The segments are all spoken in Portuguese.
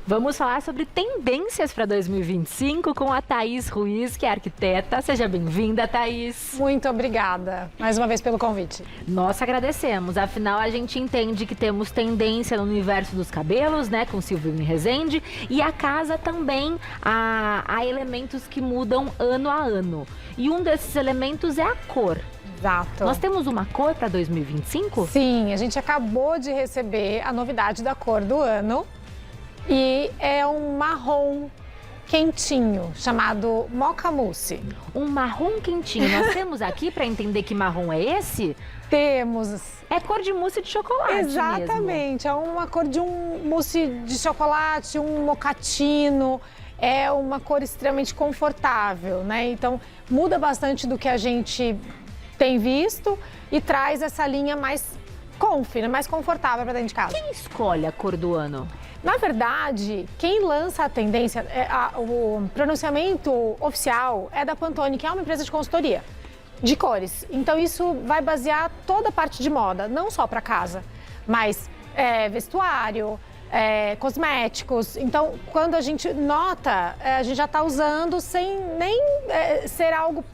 Vamos falar sobre tendências para 2025 com a Thaís Ruiz, que é arquiteta. Seja bem-vinda, Thaís. Muito obrigada, mais uma vez, pelo convite. Nós agradecemos. Afinal, a gente entende que temos tendência no universo dos cabelos, né, com Silvine Rezende, e a casa também há elementos que mudam ano a ano. E um desses elementos é a cor. Exato. Nós temos uma cor para 2025? Sim, a gente acabou de receber a novidade da cor do ano. E é um marrom quentinho, chamado Mocha Mousse. Um marrom quentinho. Nós temos aqui para entender que marrom é esse? Temos. É cor de mousse de chocolate. Exatamente. Mesmo. É uma cor de um mousse de chocolate, um mocatino. É uma cor extremamente confortável, né? Então, muda bastante do que a gente tem visto e traz essa linha mais comfy, né? Mais confortável para dentro de casa. Quem escolhe a cor do ano? Na verdade, quem lança a tendência, o pronunciamento oficial é da Pantone, que é uma empresa de consultoria de cores. Então, isso vai basear toda a parte de moda, não só para casa, mas vestuário, cosméticos. Então, quando a gente nota, a gente já está usando sem nem ser algo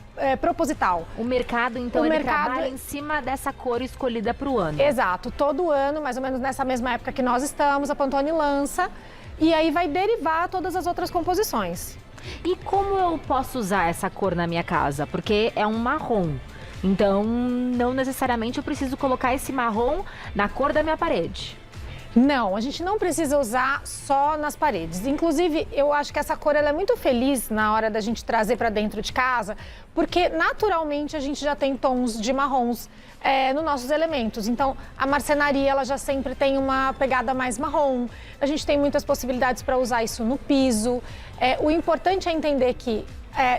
proposital. O mercado, então, ele trabalha em cima dessa cor escolhida para o ano. Exato. Todo ano, mais ou menos nessa mesma época que nós estamos, a Pantone lança e aí vai derivar todas as outras composições. E como eu posso usar essa cor na minha casa? Porque é um marrom. Então, não necessariamente eu preciso colocar esse marrom na cor da minha parede. Não, a gente não precisa usar só nas paredes. Inclusive, eu acho que essa cor ela é muito feliz na hora da gente trazer para dentro de casa, porque naturalmente a gente já tem tons de marrons nos nossos elementos. Então, a marcenaria ela já sempre tem uma pegada mais marrom. A gente tem muitas possibilidades para usar isso no piso. O importante é entender que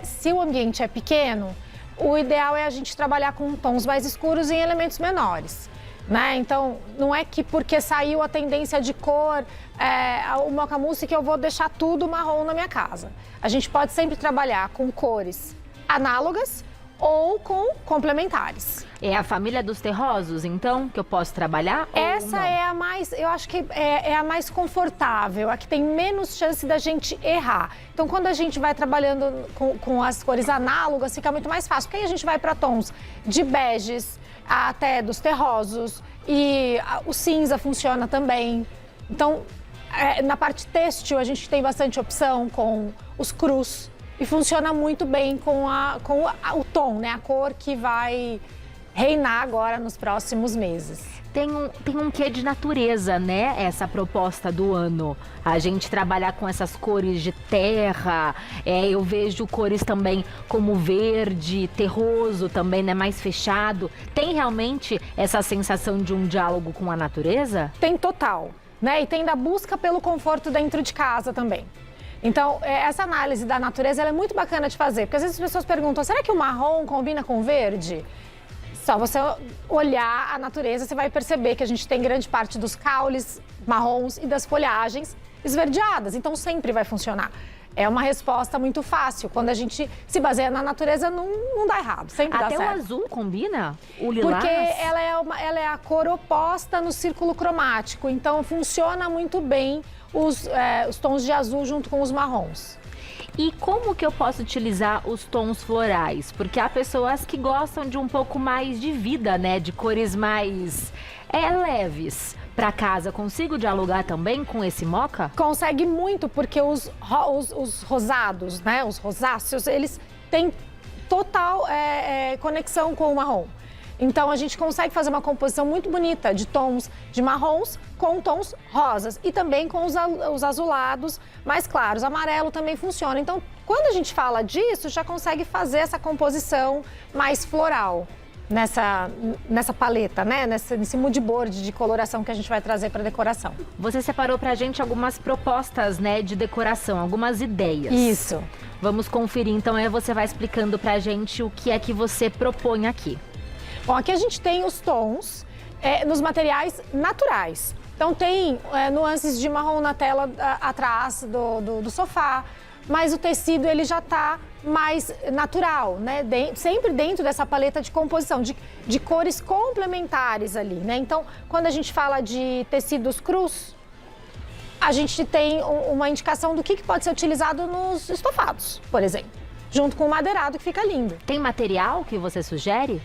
se o ambiente é pequeno, o ideal é a gente trabalhar com tons mais escuros em elementos menores. Né? Então, não é que porque saiu a tendência de cor, o Mocha Mousse, que eu vou deixar tudo marrom na minha casa. A gente pode sempre trabalhar com cores análogas ou com complementares. É a família dos terrosos, então, que eu posso trabalhar? Essa é a mais, eu acho que é a mais confortável, a que tem menos chance da gente errar. Então, quando a gente vai trabalhando com as cores análogas, fica muito mais fácil, porque aí a gente vai para tons de beges, até dos terrosos, e o cinza funciona também. Então, na parte têxtil, a gente tem bastante opção com os crus e funciona muito bem com o tom, né? A cor que vai reinar agora nos próximos meses. Tem um quê de natureza, né? Essa proposta do ano. A gente trabalhar com essas cores de terra. Eu vejo cores também como verde, terroso também, né? Mais fechado. Tem realmente essa sensação de um diálogo com a natureza? Tem total, né? E tem da busca pelo conforto dentro de casa também. Então, essa análise da natureza ela é muito bacana de fazer. Porque às vezes as pessoas perguntam, será que o marrom combina com o verde? Só você olhar a natureza, você vai perceber que a gente tem grande parte dos caules marrons e das folhagens esverdeadas. Então, sempre vai funcionar. É uma resposta muito fácil. Quando a gente se baseia na natureza, não dá errado. Sempre dá certo. Até o azul combina? O lilás? Porque ela é a cor oposta no círculo cromático. Então, funciona muito bem os tons de azul junto com os marrons. E como que eu posso utilizar os tons florais? Porque há pessoas que gostam de um pouco mais de vida, né? De cores mais leves. Para casa, consigo dialogar também com esse mocha? Consegue muito, porque os rosados, né? Os rosáceos, eles têm total conexão com o marrom. Então, a gente consegue fazer uma composição muito bonita de tons de marrons com tons rosas e também com os azulados mais claros. Amarelo também funciona. Então, quando a gente fala disso, já consegue fazer essa composição mais floral nessa paleta, né? Nesse mood board de coloração que a gente vai trazer para decoração. Você separou pra gente algumas propostas, né, de decoração, algumas ideias. Isso. Vamos conferir, então, aí você vai explicando pra gente o que é que você propõe aqui. Bom, aqui a gente tem os tons nos materiais naturais. Então tem nuances de marrom na tela atrás do sofá, mas o tecido ele já está mais natural, né? Sempre dentro dessa paleta de composição, de cores complementares ali, né? Então, quando a gente fala de tecidos crus, a gente tem uma indicação do que pode ser utilizado nos estofados, por exemplo, junto com o madeirado, que fica lindo. Tem material que você sugere?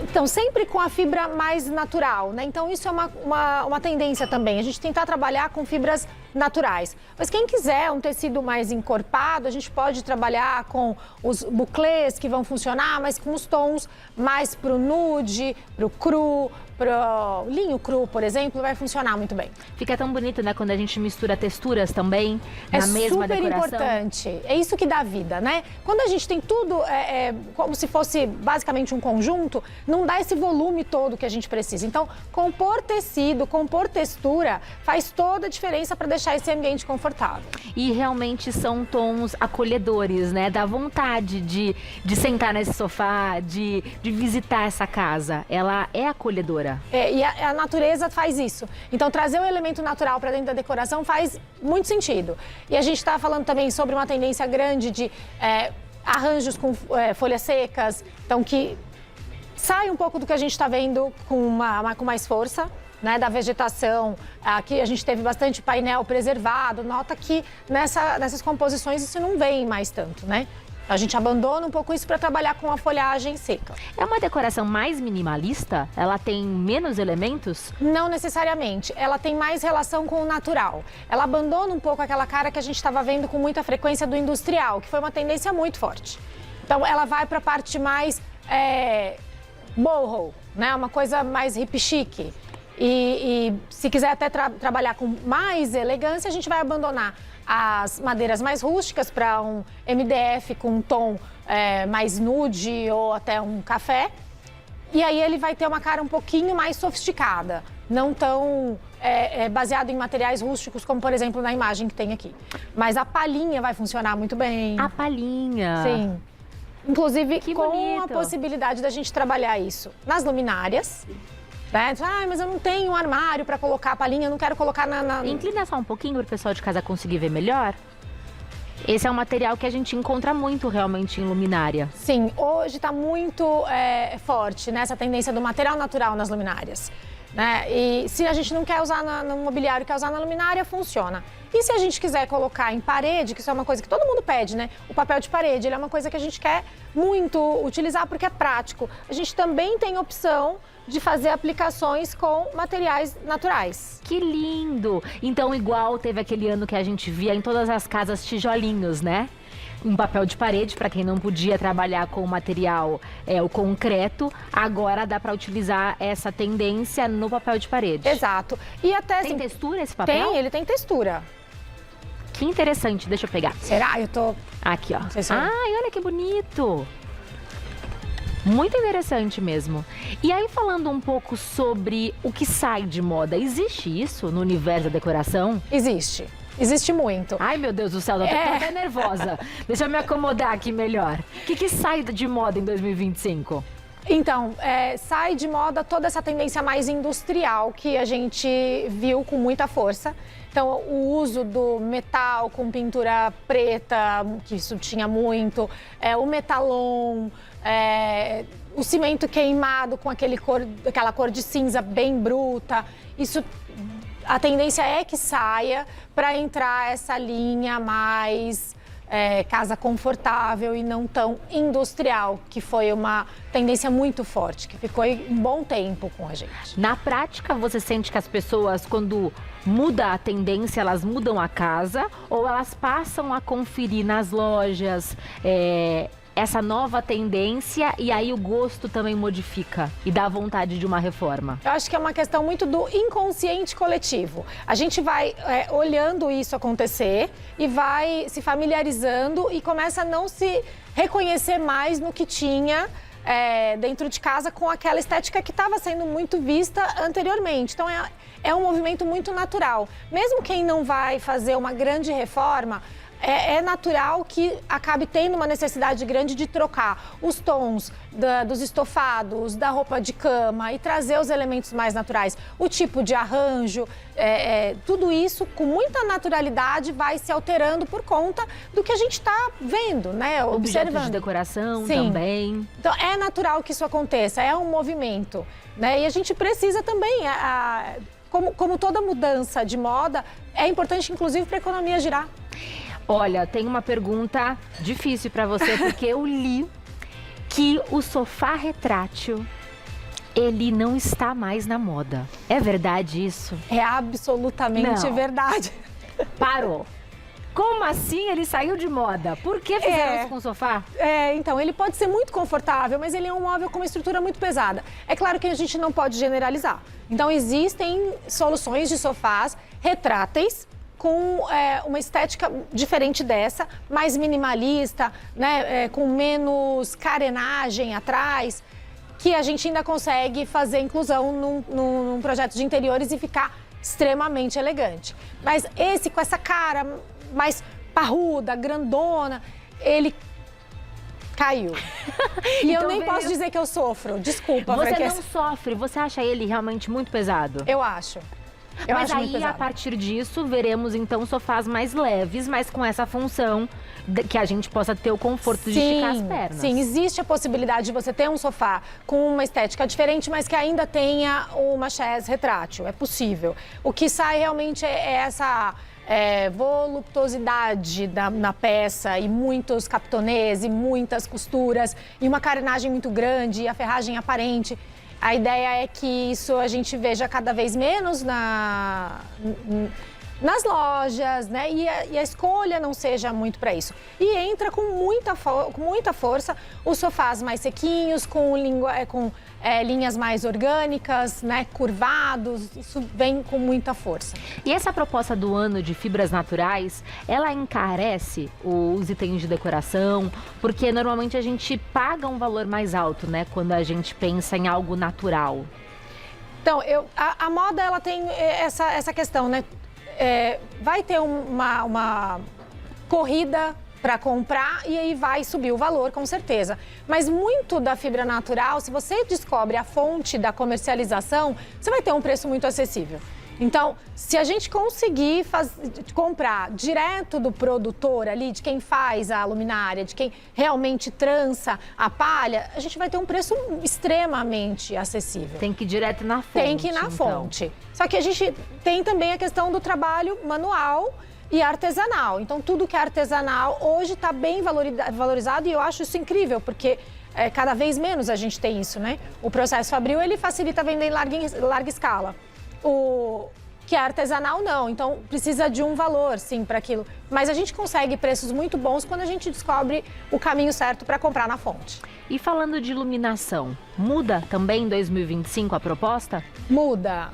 Então, sempre com a fibra mais natural, né? Então, isso é uma tendência também, a gente tentar trabalhar com fibras naturais. Mas quem quiser um tecido mais encorpado, a gente pode trabalhar com os buclês que vão funcionar, mas com os tons mais pro nude, pro cru, pro linho cru, por exemplo, vai funcionar muito bem. Fica tão bonito, né, quando a gente mistura texturas também na mesma decoração. É super importante, é isso que dá vida, né? Quando a gente tem tudo como se fosse basicamente um conjunto, não dá esse volume todo que a gente precisa. Então, compor tecido, compor textura, faz toda a diferença para deixar esse ambiente confortável. E realmente são tons acolhedores, né? Dá vontade de sentar nesse sofá, de visitar essa casa. Ela é acolhedora. E a natureza faz isso. Então, trazer o elemento natural para dentro da decoração faz muito sentido. E a gente está falando também sobre uma tendência grande de arranjos com folhas secas, então que sai um pouco do que a gente está vendo com mais força, né, da vegetação. Aqui a gente teve bastante painel preservado, nota que nessas composições isso não vem mais tanto, né? A gente abandona um pouco isso para trabalhar com a folhagem seca. É uma decoração mais minimalista? Ela tem menos elementos? Não necessariamente. Ela tem mais relação com o natural. Ela abandona um pouco aquela cara que a gente estava vendo com muita frequência do industrial, que foi uma tendência muito forte. Então, ela vai para a parte mais boho, né? Uma coisa mais hip chique. E se quiser até trabalhar com mais elegância, a gente vai abandonar as madeiras mais rústicas para um MDF com um tom mais nude ou até um café. E aí ele vai ter uma cara um pouquinho mais sofisticada, não tão baseado em materiais rústicos como, por exemplo, na imagem que tem aqui. Mas a palhinha vai funcionar muito bem. A palhinha? Sim. Inclusive que com bonito. a possibilidade da gente trabalhar isso nas luminárias. Né? Mas eu não tenho um armário para colocar a palhinha, eu não quero colocar na... Inclina só um pouquinho para o pessoal de casa conseguir ver melhor. Esse é um material que a gente encontra muito realmente em luminária. Sim, hoje está muito forte, né, essa tendência do material natural nas luminárias. Né? E se a gente não quer usar no mobiliário, quer usar na luminária, funciona. E se a gente quiser colocar em parede, que isso é uma coisa que todo mundo pede, né? O papel de parede, ele é uma coisa que a gente quer muito utilizar porque é prático. A gente também tem opção de fazer aplicações com materiais naturais. Que lindo! Então, igual teve aquele ano que a gente via em todas as casas tijolinhos, né? Um papel de parede, para quem não podia trabalhar com o material, o concreto, agora dá para utilizar essa tendência no papel de parede. Exato. E até tem textura esse papel? Tem, ele tem textura. Que interessante, deixa eu pegar. Será? Eu tô... Aqui, ó. Não sei se Ai, olha que bonito! Muito interessante mesmo. E aí, falando um pouco sobre o que sai de moda, existe isso no universo da decoração? Existe. Existe muito. Ai, meu Deus do céu, eu tô até nervosa. Deixa eu me acomodar aqui melhor. O que sai de moda em 2025? Então, sai de moda toda essa tendência mais industrial que a gente viu com muita força. Então, o uso do metal com pintura preta, que isso tinha muito, o metalon, o cimento queimado com aquela cor de cinza bem bruta. Isso, a tendência é que saia para entrar essa linha mais casa confortável e não tão industrial, que foi uma tendência muito forte, que ficou um bom tempo com a gente. Na prática, você sente que as pessoas, quando muda a tendência, elas mudam a casa ou elas passam a conferir nas lojas essa nova tendência e aí o gosto também modifica e dá vontade de uma reforma? Eu acho que é uma questão muito do inconsciente coletivo. A gente vai olhando isso acontecer e vai se familiarizando e começa a não se reconhecer mais no que tinha dentro de casa com aquela estética que estava sendo muito vista anteriormente. Então é um movimento muito natural. Mesmo quem não vai fazer uma grande reforma, é natural que acabe tendo uma necessidade grande de trocar os tons dos estofados, da roupa de cama e trazer os elementos mais naturais. O tipo de arranjo, tudo isso com muita naturalidade vai se alterando por conta do que a gente está vendo, né? Objetos de decoração. Sim. Também. Então é natural que isso aconteça, é um movimento, né? E a gente precisa também como toda mudança de moda, é importante, inclusive, para a economia girar. Olha, tem uma pergunta difícil para você, porque eu li que o sofá retrátil, ele não está mais na moda. É verdade isso? É absolutamente Não. verdade. Parou. Como assim ele saiu de moda? Por que fizeram isso com o sofá? Então, ele pode ser muito confortável, mas ele é um móvel com uma estrutura muito pesada. É claro que a gente não pode generalizar. Então, existem soluções de sofás retráteis com uma estética diferente dessa, mais minimalista, né, com menos carenagem atrás, que a gente ainda consegue fazer inclusão num projeto de interiores e ficar extremamente elegante. Mas esse com essa cara mais parruda, grandona, ele caiu. E Então eu nem veio- posso dizer que eu sofro, desculpa. Você porque não sofre, você acha ele realmente muito pesado? Eu acho. Eu Mas acho muito aí, a pesado. partir disso, veremos então sofás mais leves, mas com essa função que a gente possa ter o conforto de esticar as pernas. Sim, existe a possibilidade de você ter um sofá com uma estética diferente, mas que ainda tenha uma chaise retrátil. É possível. O que sai realmente é essa voluptuosidade na peça e muitos captonês e muitas costuras e uma carenagem muito grande e a ferragem aparente. A ideia é que isso a gente veja cada vez menos nas lojas, né? E a escolha não seja muito para isso. E entra com muita força os sofás mais sequinhos, com linhas mais orgânicas, né? Curvados, isso vem com muita força. E essa proposta do ano de fibras naturais, ela encarece os itens de decoração, porque normalmente a gente paga um valor mais alto, né? Quando a gente pensa em algo natural. Então, a moda, ela tem essa questão, né? Vai ter uma corrida para comprar e aí vai subir o valor, com certeza. Mas muito da fibra natural, se você descobre a fonte da comercialização, você vai ter um preço muito acessível. Então, se a gente conseguir comprar direto do produtor ali, de quem faz a luminária, de quem realmente trança a palha, a gente vai ter um preço extremamente acessível. Tem que ir direto na fonte. Tem que ir na então. fonte. Só que a gente tem também a questão do trabalho manual e artesanal. Então, tudo que é artesanal hoje está bem valorizado e eu acho isso incrível, porque cada vez menos a gente tem isso, né? O processo fabril, ele facilita vender em larga escala. O que é artesanal, não. Então, precisa de um valor, sim, para aquilo. Mas a gente consegue preços muito bons quando a gente descobre o caminho certo para comprar na fonte. E falando de iluminação, muda também em 2025 a proposta? Muda.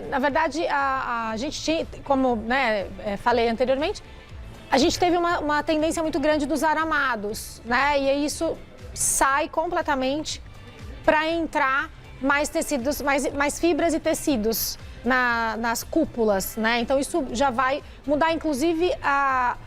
Na verdade, a gente tinha, como falei anteriormente, a gente teve uma tendência muito grande dos aramados, né? E aí isso sai completamente para entrar mais tecidos, mais fibras e tecidos nas cúpulas, né? Então isso já vai mudar, inclusive, a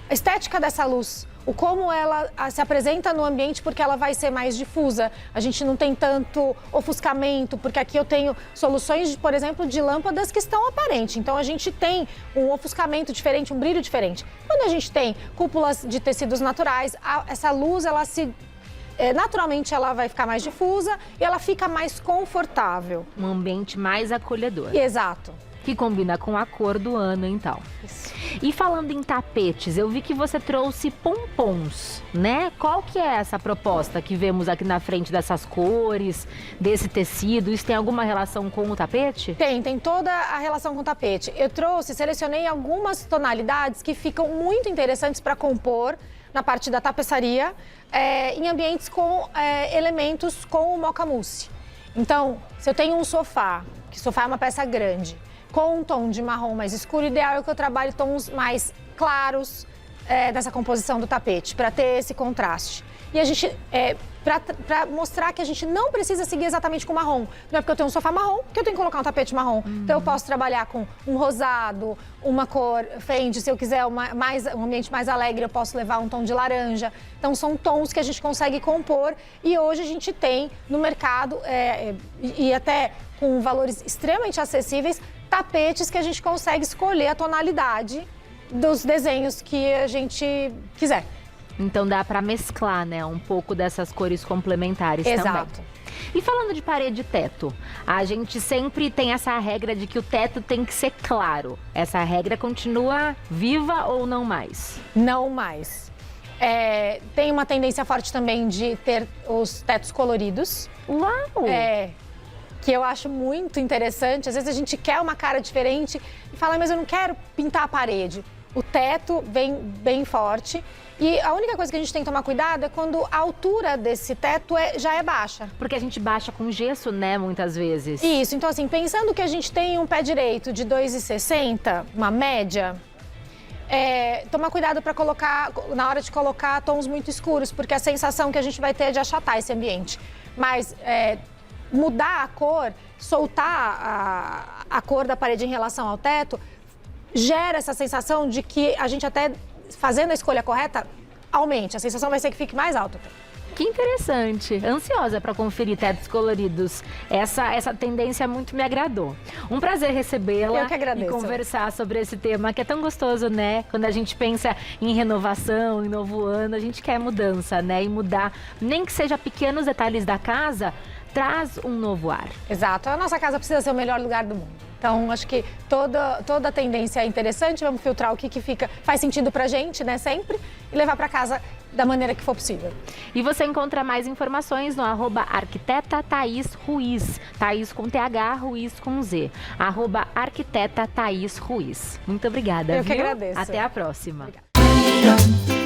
estética dessa luz. O como ela se apresenta no ambiente, porque ela vai ser mais difusa. A gente não tem tanto ofuscamento, porque aqui eu tenho soluções, por exemplo, de lâmpadas que estão aparentes. Então a gente tem um ofuscamento diferente, um brilho diferente. Quando a gente tem cúpulas de tecidos naturais, essa luz, naturalmente ela vai ficar mais difusa e ela fica mais confortável. Um ambiente mais acolhedor. Exato. Que combina com a cor do ano, então. Isso. E falando em tapetes, eu vi que você trouxe pompons, né? Qual que é essa proposta que vemos aqui na frente dessas cores, desse tecido? Isso tem alguma relação com o tapete? Tem toda a relação com o tapete. Eu selecionei algumas tonalidades que ficam muito interessantes para compor na parte da tapeçaria, em ambientes com elementos com o mocha mousse. Então, se eu tenho um sofá, que sofá é uma peça grande, com um tom de marrom mais escuro, o ideal é que eu trabalhe tons mais claros dessa composição do tapete, para ter esse contraste. E a gente, para mostrar que a gente não precisa seguir exatamente com marrom. Não é porque eu tenho um sofá marrom que eu tenho que colocar um tapete marrom. Então eu posso trabalhar com um rosado, uma cor fende. Se eu quiser um ambiente mais alegre, eu posso levar um tom de laranja. Então são tons que a gente consegue compor e hoje a gente tem no mercado, e até com valores extremamente acessíveis, tapetes que a gente consegue escolher a tonalidade dos desenhos que a gente quiser. Então dá para mesclar, né, um pouco dessas cores complementares também. Exato. E falando de parede e teto, a gente sempre tem essa regra de que o teto tem que ser claro. Essa regra continua viva ou não mais? Não mais. Tem uma tendência forte também de ter os tetos coloridos. Uau! Que eu acho muito interessante. Às vezes a gente quer uma cara diferente e fala, mas eu não quero pintar a parede. O teto vem bem forte. E a única coisa que a gente tem que tomar cuidado é quando a altura desse teto já é baixa. Porque a gente baixa com gesso, né, muitas vezes. Isso, então assim, pensando que a gente tem um pé direito de 2,60, uma média, tomar cuidado para colocar, na hora de colocar tons muito escuros, porque a sensação que a gente vai ter é de achatar esse ambiente. Mas mudar a cor, soltar a cor da parede em relação ao teto, gera essa sensação de que a gente até fazendo a escolha correta, aumente. A sensação vai ser que fique mais alta. Que interessante. Ansiosa para conferir tetos coloridos. Essa tendência muito me agradou. Um prazer recebê-la. Eu que agradeço. E conversar sobre esse tema que é tão gostoso, né? Quando a gente pensa em renovação, em novo ano, a gente quer mudança, né? E mudar, nem que seja pequenos detalhes da casa, traz um novo ar. Exato. A nossa casa precisa ser o melhor lugar do mundo. Então, acho que toda a tendência é interessante. Vamos filtrar o que faz sentido pra gente, né, sempre, e levar pra casa da maneira que for possível. E você encontra mais informações no @arquiteta Thaís Ruiz. Thaís com TH, Ruiz com Z. @arquiteta Thaís Ruiz. Muito obrigada, Eu que agradeço. Até a próxima. Obrigada.